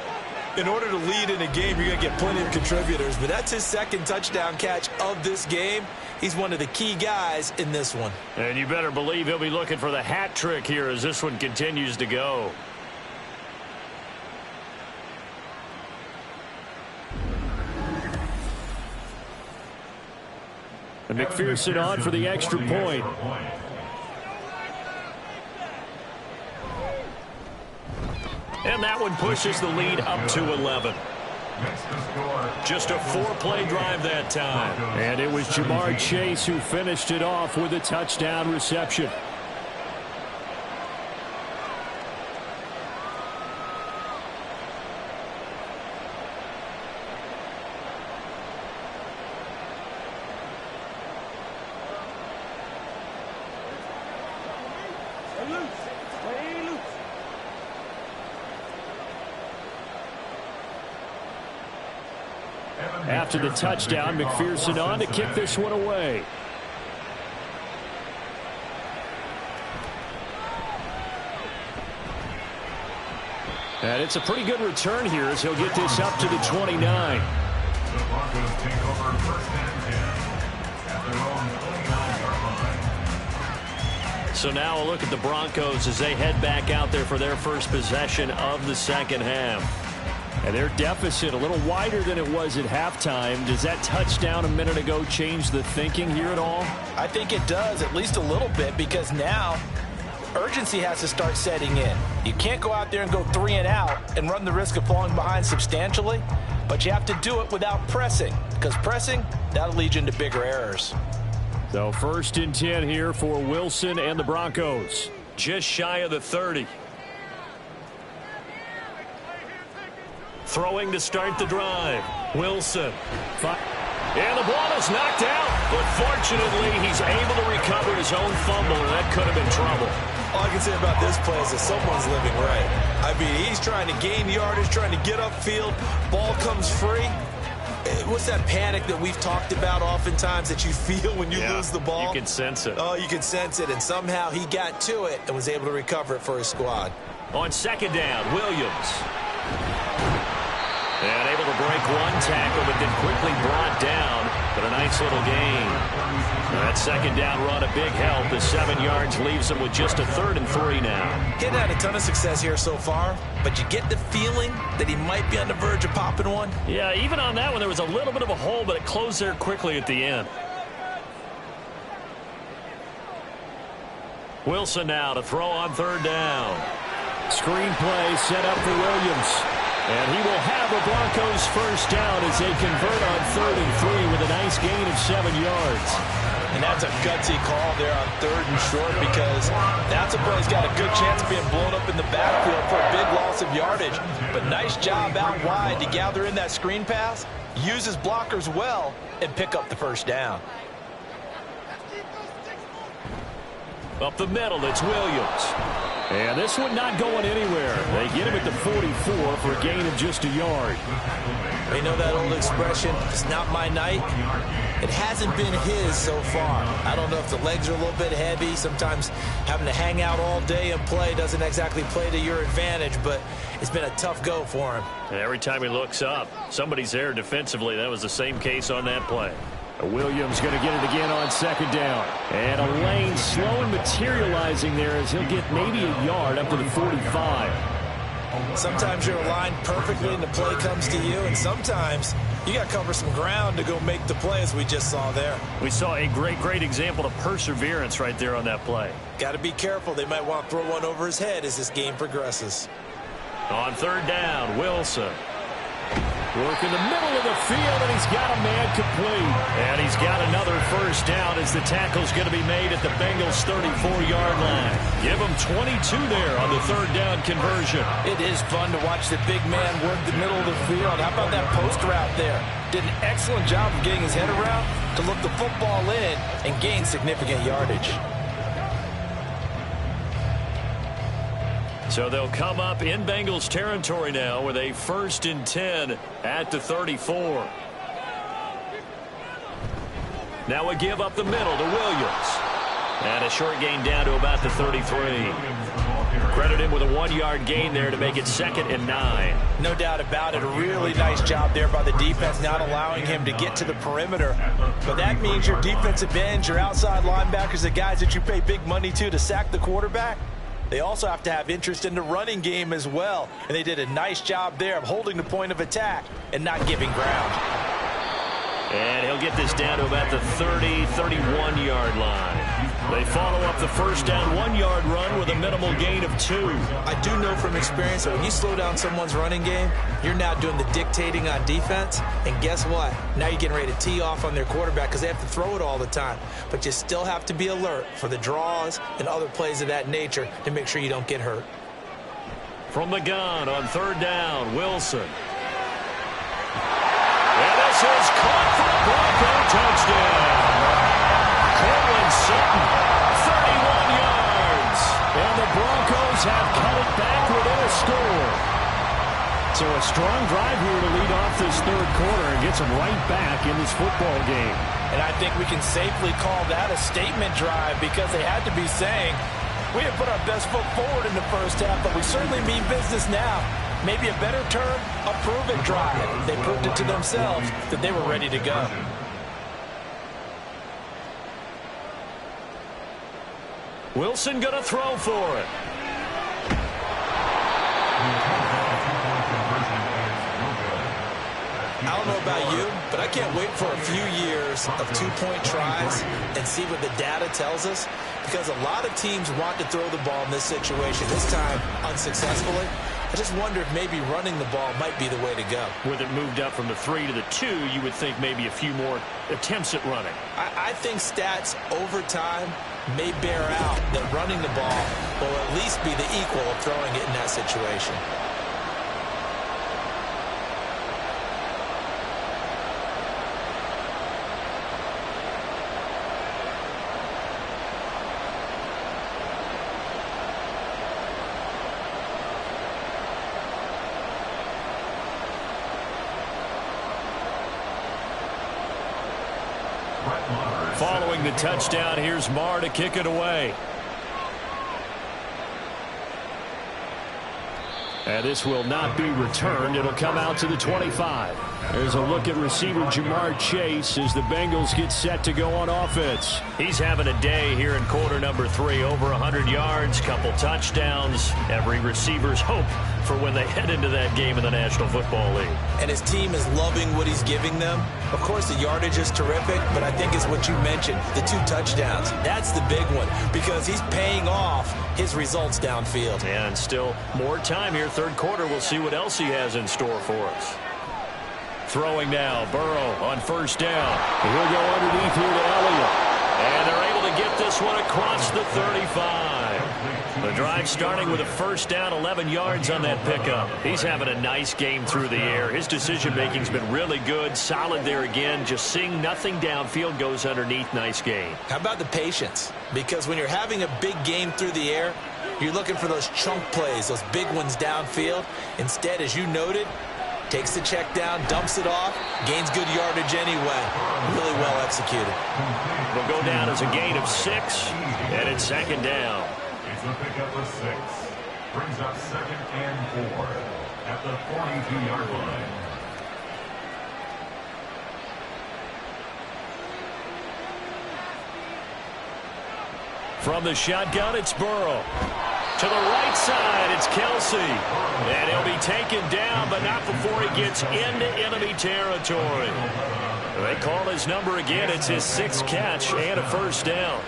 In order to lead in a game, you're going to get plenty of contributors, but that's his second touchdown catch of this game. He's one of the key guys in this one. And you better believe he'll be looking for the hat trick here as this one continues to go. And McPherson on for the extra point. And that one pushes the lead up to 11. Just a 4-play drive that time. And it was Jamar Chase who finished it off with a touchdown reception. After the touchdown, McPherson on to kick this one away. And it's a pretty good return here as he'll get this up to the 29. The Broncos take over first and 10 at their own 29-yard line. So now a look at the Broncos as they head back out there for their first possession of the second half. And their deficit a little wider than it was at halftime. Does that touchdown a minute ago change the thinking here at all? I think it does, at least a little bit, because now urgency has to start setting in. You can't go out there and go 3 and out and run the risk of falling behind substantially, but you have to do it without pressing, because pressing, that'll lead you into bigger errors. So first and 10 here for Wilson and the Broncos. Just shy of the 30. Throwing to start the drive. Wilson. And the ball is knocked out. But fortunately, he's able to recover his own fumble, and that could have been trouble. All I can say about this play is that someone's living right. I mean, he's trying to gain yardage, trying to get upfield. Ball comes free. What's that panic that we've talked about oftentimes that you feel when you lose the ball? You can sense it. Oh, you can sense it. And somehow he got to it and was able to recover it for his squad. On second down, Williams. And able to break one tackle, but then quickly brought down. But a nice little gain. That second down run, a big help. The 7 yards leaves him with just a 3rd and 3 now. Getting had a ton of success here so far, but you get the feeling that he might be on the verge of popping one. Yeah, even on that one, there was a little bit of a hole, but it closed there quickly at the end. Wilson now to throw on 3rd down. Screen play set up for Williams. And he will have the Broncos first down as they convert on 3rd and 3 with a nice gain of 7 yards. And that's a gutsy call there on 3rd and short, because that's a play that's got a good chance of being blown up in the backfield for a big loss of yardage. But nice job out wide to gather in that screen pass, use his blockers well, and pick up the first down. Up the middle, it's Williams. And this one not going anywhere. They get him at the 44 for a gain of just a yard. You know that old expression, it's not my night? It hasn't been his so far. I don't know if the legs are a little bit heavy. Sometimes having to hang out all day and play doesn't exactly play to your advantage, but it's been a tough go for him. And every time he looks up, somebody's there defensively. That was the same case on that play. Williams going to get it again on second down. And a lane slow and materializing there as he'll get maybe a yard up to the 45. Sometimes you're aligned perfectly and the play comes to you, and sometimes you got to cover some ground to go make the play, as we just saw there. We saw a great example of perseverance right there on that play. Got to be careful. They might want to throw one over his head as this game progresses. On third down, Wilson. Working the middle of the field, and he's got a man complete. And he's got another first down as the tackle's going to be made at the Bengals' 34-yard line. Give him 22 there on the third down conversion. It is fun to watch the big man work the middle of the field. How about that post route there? Did an excellent job of getting his head around to look the football in and gain significant yardage. So they'll come up in Bengals territory now with a 1st and 10 at the 34. Now a give up the middle to Williams. And a short gain down to about the 33. Credit him with a 1-yard gain there to make it 2nd and 9. No doubt about it. A really nice job there by the defense, not allowing him to get to the perimeter. But that means your defensive ends, your outside linebackers, the guys that you pay big money to sack the quarterback, they also have to have interest in the running game as well. And they did a nice job there of holding the point of attack and not giving ground. And he'll get this down to about the 30, 31-yard line. They follow up the first down 1-yard run with a minimal gain of 2. I do know from experience that when you slow down someone's running game, you're now doing the dictating on defense. And guess what? Now you're getting ready to tee off on their quarterback because they have to throw it all the time. But you still have to be alert for the draws and other plays of that nature to make sure you don't get hurt. From the gun on third down, Wilson. And this is caught for a Bronco touchdown. Cortland Sutton, 31 yards. And the Broncos have cut it back within a score. So a strong drive here to lead off this third quarter and gets them right back in this football game. And I think we can safely call that a statement drive because they had to be saying, we have put our best foot forward in the first half, but we certainly mean business now. Maybe a better term, a prove-it drive. They proved it to themselves that they were ready to go. Wilson going to throw for it. I don't know about you, but I can't wait for a few years of two-point tries and see what the data tells us, because a lot of teams want to throw the ball in this situation, this time unsuccessfully. I just wonder if maybe running the ball might be the way to go. With it moved up from the 3 to the 2, you would think maybe a few more attempts at running. I think stats over time may bear out that running the ball will at least be the equal of throwing it in that situation. Following the touchdown, here's Marr to kick it away. And this will not be returned. It'll come out to the 25. There's a look at receiver Jamar Chase as the Bengals get set to go on offense. He's having a day here in quarter number 3. Over 100 yards, couple touchdowns. Every receiver's hope for when they head into that game in the National Football League. And his team is loving what he's giving them. Of course, the yardage is terrific, but I think it's what you mentioned, the 2 touchdowns. That's the big one because he's paying off his results downfield. And still more time here, third quarter. We'll see what else he has in store for us. Throwing now, Burrow on first down. He'll go underneath here to Elliott. And they're able to get this one across the 35. The drive starting with a first down, 11 yards on that pickup. He's having a nice game through the air. His decision-making's been really good, solid there again. Just seeing nothing downfield goes underneath. Nice game. How about the patience? Because when you're having a big game through the air, you're looking for those chunk plays, those big ones downfield. Instead, as you noted, takes the check down, dumps it off, gains good yardage anyway. Really well executed. Will go down as a gain of 6, and it's second down. It's a pickup of 6. Brings up 2nd and 4 at the 42-yard line. From the shotgun, it's Burrow. To the right side, it's Kelsey. And he'll be taken down, but not before he gets into enemy territory. They call his number again. It's his 6th catch and a first down.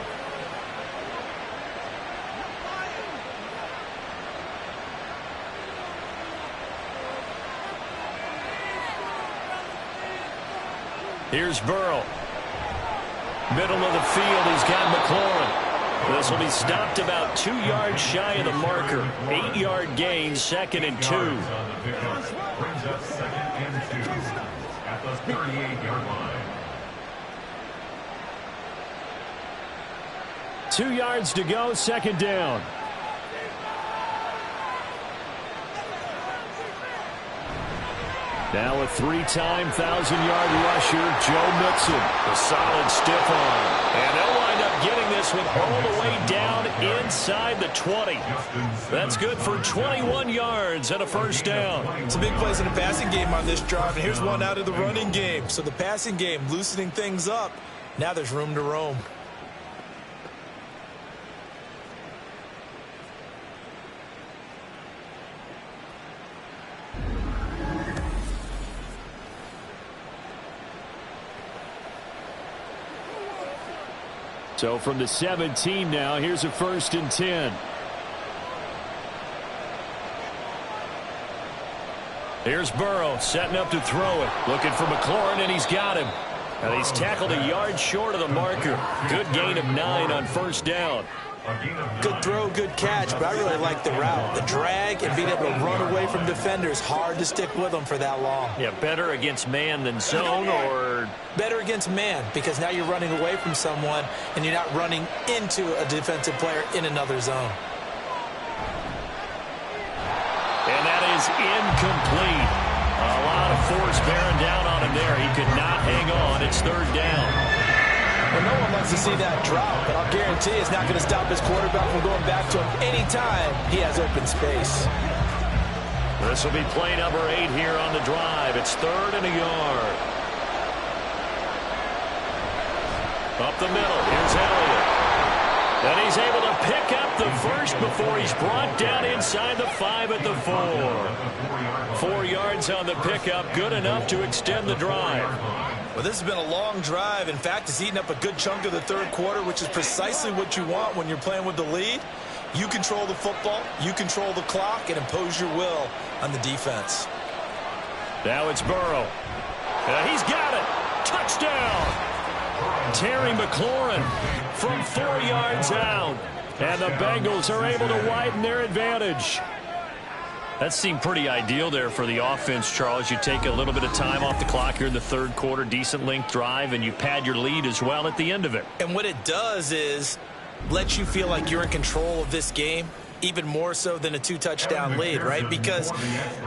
Here's Burrow. Middle of the field, he's got McLaurin. This will be stopped about 2 yards shy of the marker. 8-yard gain, 2nd and 2. Brings up 2nd and 2 at the 38-yard line. 2 yards to go, 2nd down. Now a 3-time 1,000-yard rusher, Joe Mixon. A solid stiff arm. And they'll wind up getting this one all the way down inside the 20. That's good for 21 yards and a first down. Some big plays in the passing game on this drive, and here's one out of the running game. So the passing game loosening things up. Now there's room to roam. So from the 17 now, here's a 1st and 10. Here's Burrow setting up to throw it. Looking for McLaurin, and he's got him. And he's tackled a yard short of the marker. Good gain of 9 on first down. Good throw, good catch, but I really like the route. The drag and being able to run away from defenders, hard to stick with them for that long. Yeah, better against man than zone, or? Better against man, because now you're running away from someone and you're not running into a defensive player in another zone. And that is incomplete. A lot of force bearing down on him there. He could not hang on. It's 3rd down. Well, no one likes to see that drop, but I'll guarantee it's not going to stop his quarterback from going back to him anytime he has open space. This will be play number 8 here on the drive. It's 3rd and a yard. Up the middle. Here's Elliott. And he's able to pick up the first before he's brought down inside the 5 at the 4. 4 yards on the pickup. Good enough to extend the drive. Well, this has been a long drive. In fact, it's eaten up a good chunk of the 3rd quarter, which is precisely what you want when you're playing with the lead. You control the football, you control the clock, and impose your will on the defense. Now it's Burrow. And he's got it. Touchdown. Terry McLaurin from 4 yards out. And the Bengals are able to widen their advantage. That seemed pretty ideal there for the offense, Charles. You take a little bit of time off the clock here in the 3rd quarter, decent length drive, and you pad your lead as well at the end of it. And what it does is let you feel like you're in control of this game, even more so than a 2-touchdown lead, right? Because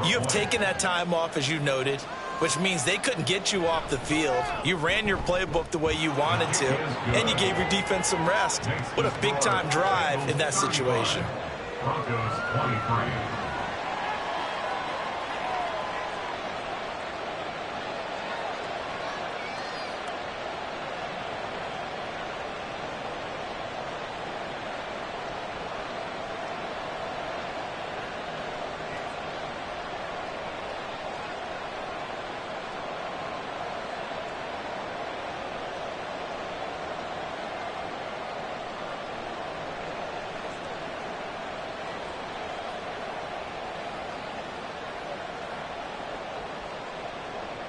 you have taken that time off, as you noted, which means they couldn't get you off the field. You ran your playbook the way you wanted to, and you gave your defense some rest. What a big-time drive in that situation. Broncos 23.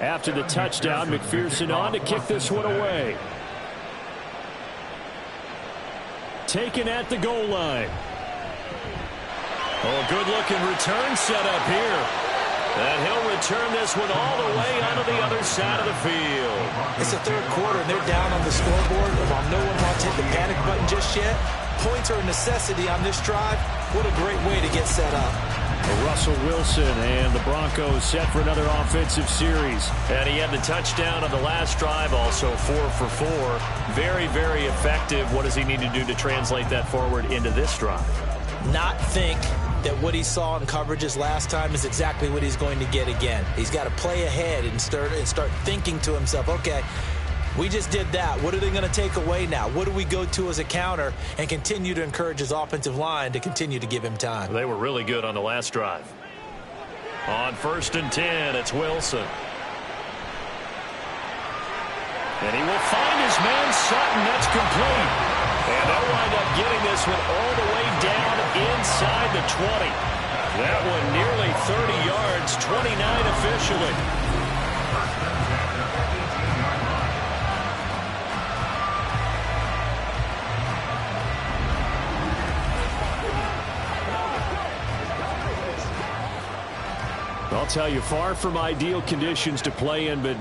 After the touchdown, McPherson on to kick this one away. Taken at the goal line. Oh, good-looking return set up here. And he'll return this one all the way onto the other side of the field. It's the 3rd quarter, and they're down on the scoreboard. And while no one wants to hit the panic button just yet, points are a necessity on this drive. What a great way to get set up. Russell Wilson and the Broncos set for another offensive series. And he had the touchdown on the last drive, also 4 for 4. Very, very effective. What does he need to do to translate that forward into this drive? Not think that what he saw in coverages last time is exactly what he's going to get again. He's got to play ahead and start thinking to himself, okay, We just did that. What are they going to take away now? What do we go to as a counter and continue to encourage his offensive line to continue to give him time? They were really good on the last drive. On 1st and 10, it's Wilson. And he will find his man Sutton. That's complete. And they'll wind up getting this one all the way down inside the 20. That one nearly 30 yards, 29 officially. I'll tell you, far from ideal conditions to play in, but